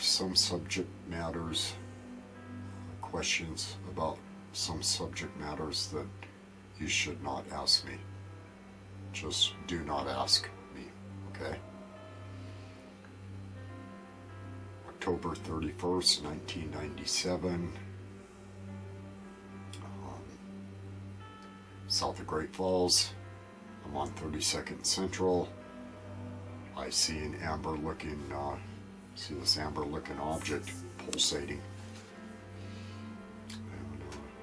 some subject matters, questions about some subject matters that you should not ask me. Just do not ask me, okay? October 31st, 1997, south of Great Falls. I'm on 32nd Central. I see an amber-looking, see this amber-looking object pulsating. And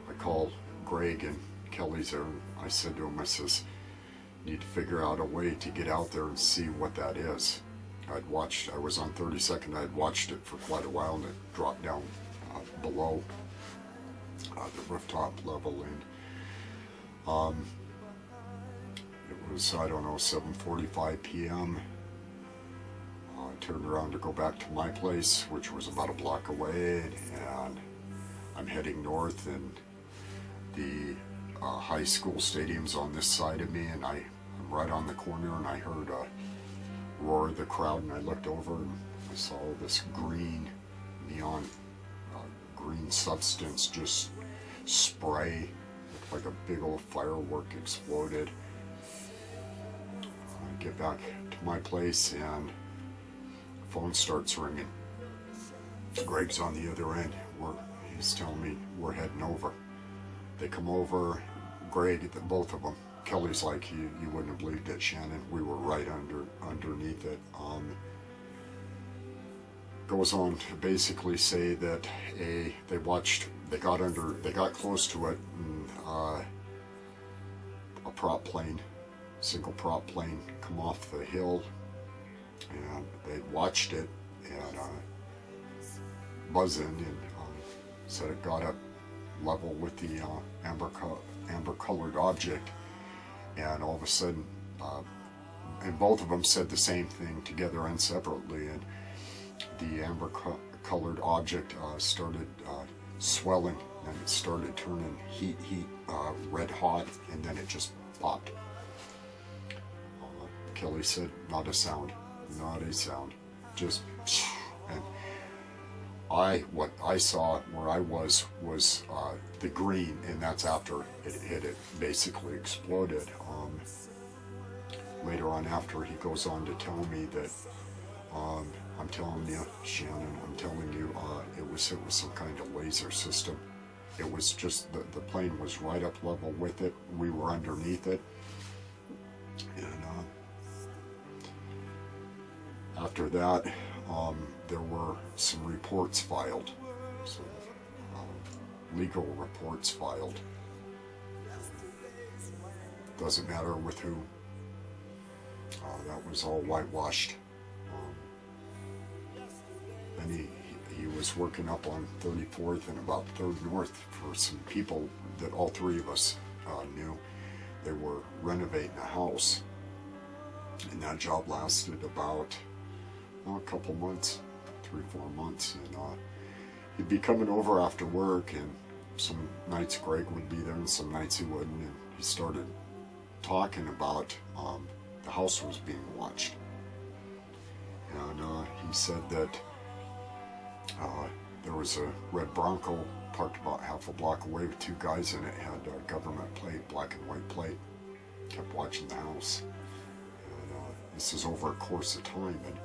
I call Greg, and Kelly's there, and I said to him, I says, need to figure out a way to get out there and see what that is. I was on 32nd, I'd watched it for quite a while, and it dropped down below the rooftop level, and it was, I don't know, 7:45 p.m. I turned around to go back to my place, which was about a block away, and I'm heading north, and the high school stadium's on this side of me, and I'm right on the corner, and I heard a roar of the crowd, and I looked over, and I saw this green, neon green substance just spray. Looked like a big old firework exploded. I get back to my place, and the phone starts ringing. Greg's on the other end. He's telling me we're heading over. They come over. Greg, both of them. Kelly's like, you wouldn't have believed it, Shannon. We were right underneath it. Goes on to basically say that they got close to it, and a prop plane, single prop plane, come off the hill, and they watched it and buzzing, and said it got up level with the amber-colored object, and all of a sudden, and both of them said the same thing together and separately, and the amber-colored object started swelling, and it started turning heat, red hot, and then it just popped. Kelly said, not a sound, just, and what I saw where I was the green, and that's after it basically exploded. Later on, after, he goes on to tell me that, I'm telling you, Shannon, I'm telling you, it was some kind of laser system. It was just, the plane was right up level with it. We were underneath it. And after that, there were some reports filed, some legal reports filed. Doesn't matter with who. That was all whitewashed. And he was working up on 34th and about 3rd North for some people that all three of us knew. They were renovating a house, and that job lasted about a couple months, 3-4 months, and he'd be coming over after work, and some nights Greg would be there and some nights he wouldn't, and he started talking about the house was being watched, and he said that there was a red Bronco parked about half a block away with 2 guys in it, had a government plate, black and white plate, kept watching the house, and this is over a course of time. And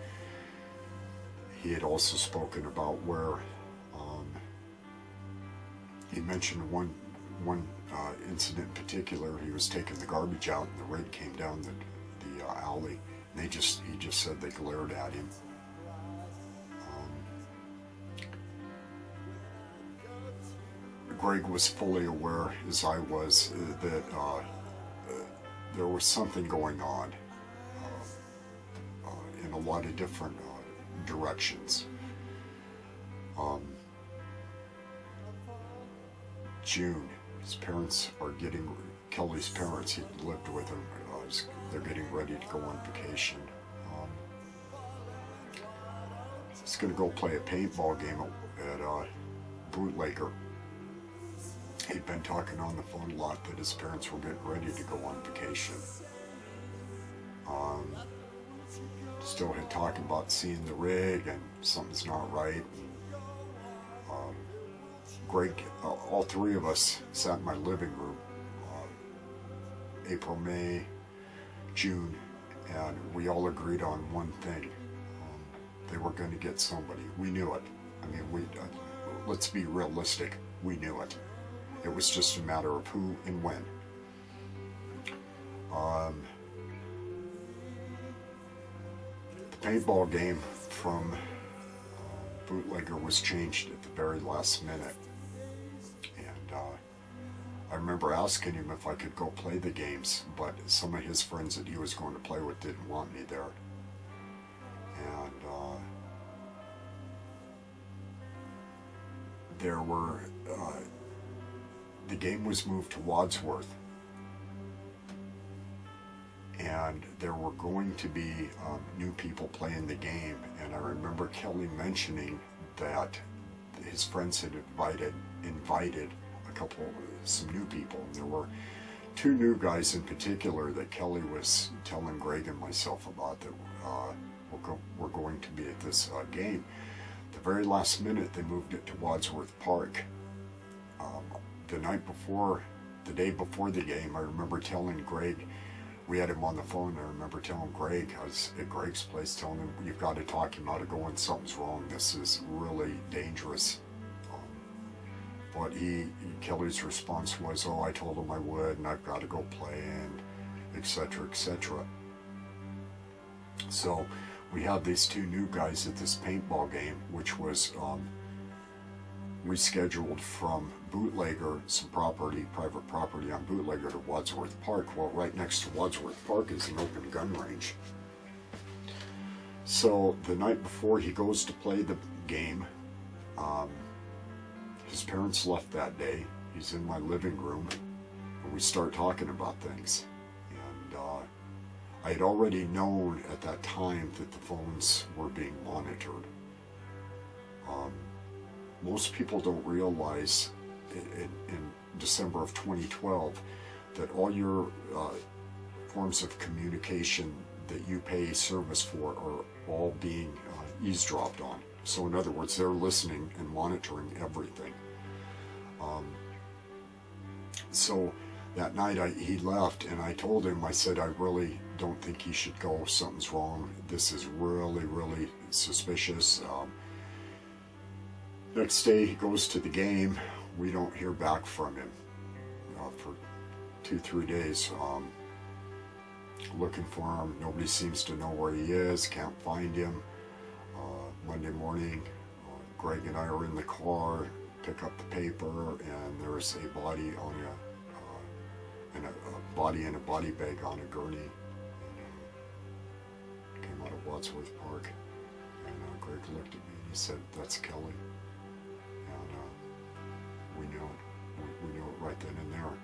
he had also spoken about where he mentioned one incident in particular. He was taking the garbage out, and the raid came down the alley, and he just said they glared at him. Greg was fully aware, as I was, that there was something going on in a lot of different directions. June, his parents are getting, Kelly's parents, he lived with him, they're getting ready to go on vacation. He's going to go play a paintball game at Bootlegger. He'd been talking on the phone a lot that his parents were getting ready to go on vacation. still had talked about seeing the rig and something's not right. Greg, all three of us sat in my living room, April, May, June, and we all agreed on one thing. They were going to get somebody. We knew it. I mean, let's be realistic. We knew it. It was just a matter of who and when. The paintball game from bootlegger was changed at the very last minute. And I remember asking him if I could go play the games, but some of his friends that he was going to play with didn't want me there. And the game was moved to Wadsworth, and there were going to be new people playing the game. And I remember Kelly mentioning that his friends had invited some new people, and there were two new guys in particular that Kelly was telling Greg and myself about that were going to be at this game. The very last minute they moved it to Wadsworth Park. The day before the game, I remember telling Greg, we had him on the phone, I remember telling Greg, I was at Greg's place, telling him, you've got to talk him out of going, something's wrong, this is really dangerous. But Kelly's response was, oh, I told him I would, and I've got to go play, and etc., etc. So we had these two new guys at this paintball game, which was rescheduled from Bootlegger, some private property on Bootlegger, to Wadsworth Park. Well, right next to Wadsworth Park is an open gun range. So the night before he goes to play the game, his parents left that day. He's in my living room, and we start talking about things. And I had already known at that time that the phones were being monitored. Most people don't realize in December of 2012 that all your forms of communication that you pay service for are all being eavesdropped on. So in other words, they're listening and monitoring everything. So that night he left, and I told him, I said, I really don't think he should go. Something's wrong. This is really, really suspicious. Next day he goes to the game. We don't hear back from him for 2-3 days. Looking for him. Nobody seems to know where he is. Can't find him. Monday morning, Greg and I are in the car, pick up the paper, and there's a body on a body in a body bag on a gurney. And, came out of Wadsworth Park, and Greg looked at me and he said, "That's Kelly." And we knew it. We knew it right then and there.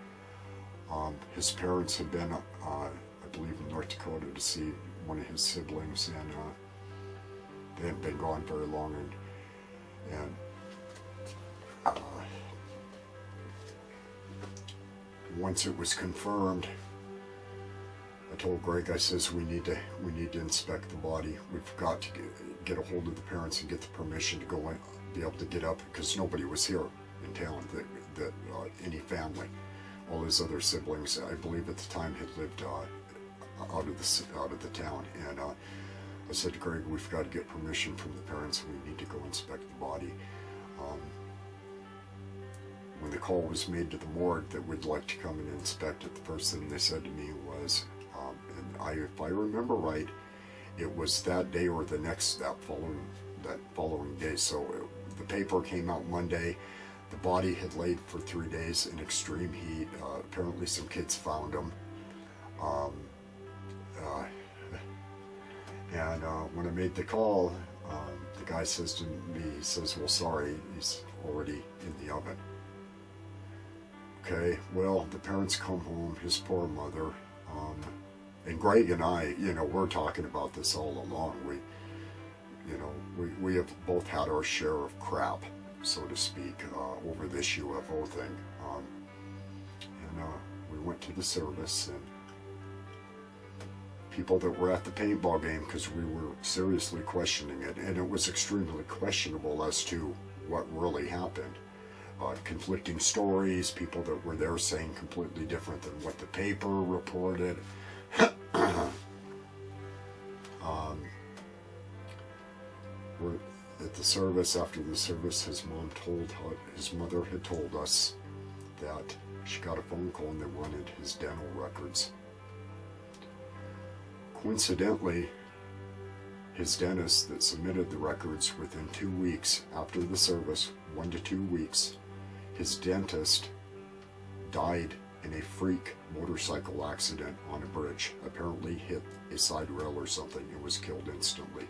His parents had been, I believe, in North Dakota to see one of his siblings, and they hadn't been gone very long, and once it was confirmed, I told Greg, I says, we need to inspect the body. We've got to get a hold of the parents and get the permission to go in, be able to get up, because nobody was here in town, that any family. All his other siblings, I believe at the time, had lived out of the town. And I said to Greg, we've got to get permission from the parents. We need to go inspect the body. When the call was made to the morgue that we'd like to come and inspect it, the first thing they said to me was, if I remember right, it was that day or that following day. So the paper came out Monday. The body had laid for 3 days in extreme heat. Apparently some kids found him. And when I made the call, the guy says to me, he says, well, sorry, he's already in the oven. Okay, well, the parents come home, his poor mother, and Greg and I, we're talking about this all along. We have both had our share of crap, so to speak, over this UFO thing. And we went to the service, and people that were at the paintball game, because we were seriously questioning it, and it was extremely questionable as to what really happened. Conflicting stories, people that were there saying completely different than what the paper reported. We're at the service. After the service, his mother had told us that she got a phone call and they wanted his dental records. Coincidentally, his dentist that submitted the records within 2 weeks after the service, 1 to 2 weeks, his dentist died in a freak motorcycle accident on a bridge. Apparently hit a side rail or something and was killed instantly.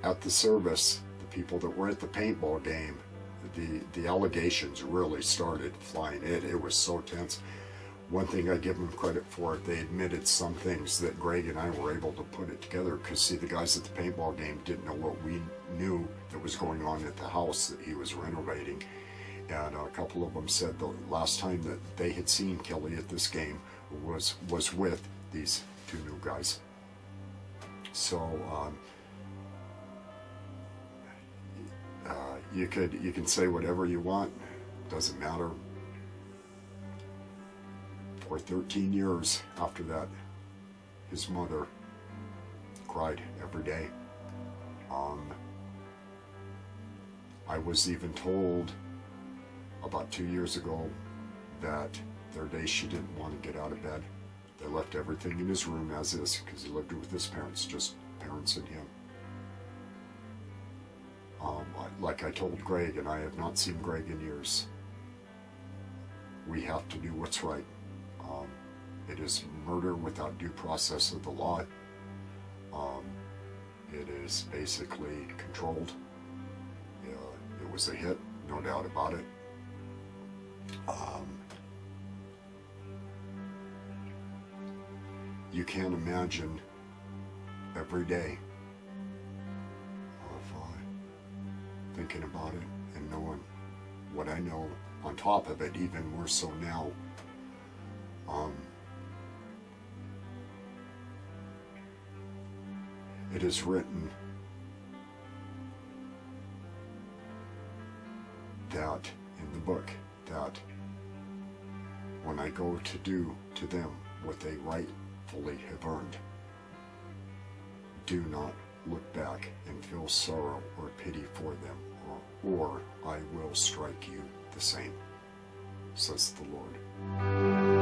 At the service, the people that were at the paintball game, the allegations really started flying. It was so tense. One thing I give them credit for, they admitted some things that Greg and I were able to put it together, because see, the guys at the paintball game didn't know what we knew that was going on at the house that he was renovating. And a couple of them said the last time that they had seen Kelly at this game was with these 2 new guys. So you can say whatever you want, doesn't matter. For 13 years after that, his mother cried every day. I was even told about 2 years ago that there are days she didn't want to get out of bed. They left everything in his room as is, because he lived with his parents, just parents and him. Like I told Greg, and I have not seen Greg in years, we have to do what's right. It is murder without due process of the law. It is basically controlled. It was a hit, no doubt about it. You can't imagine every day of thinking about it and knowing what I know on top of it, even more so now. It is written that in the book that when I go to do to them what they rightfully have earned, do not look back and feel sorrow or pity for them, or I will strike you the same, says the Lord.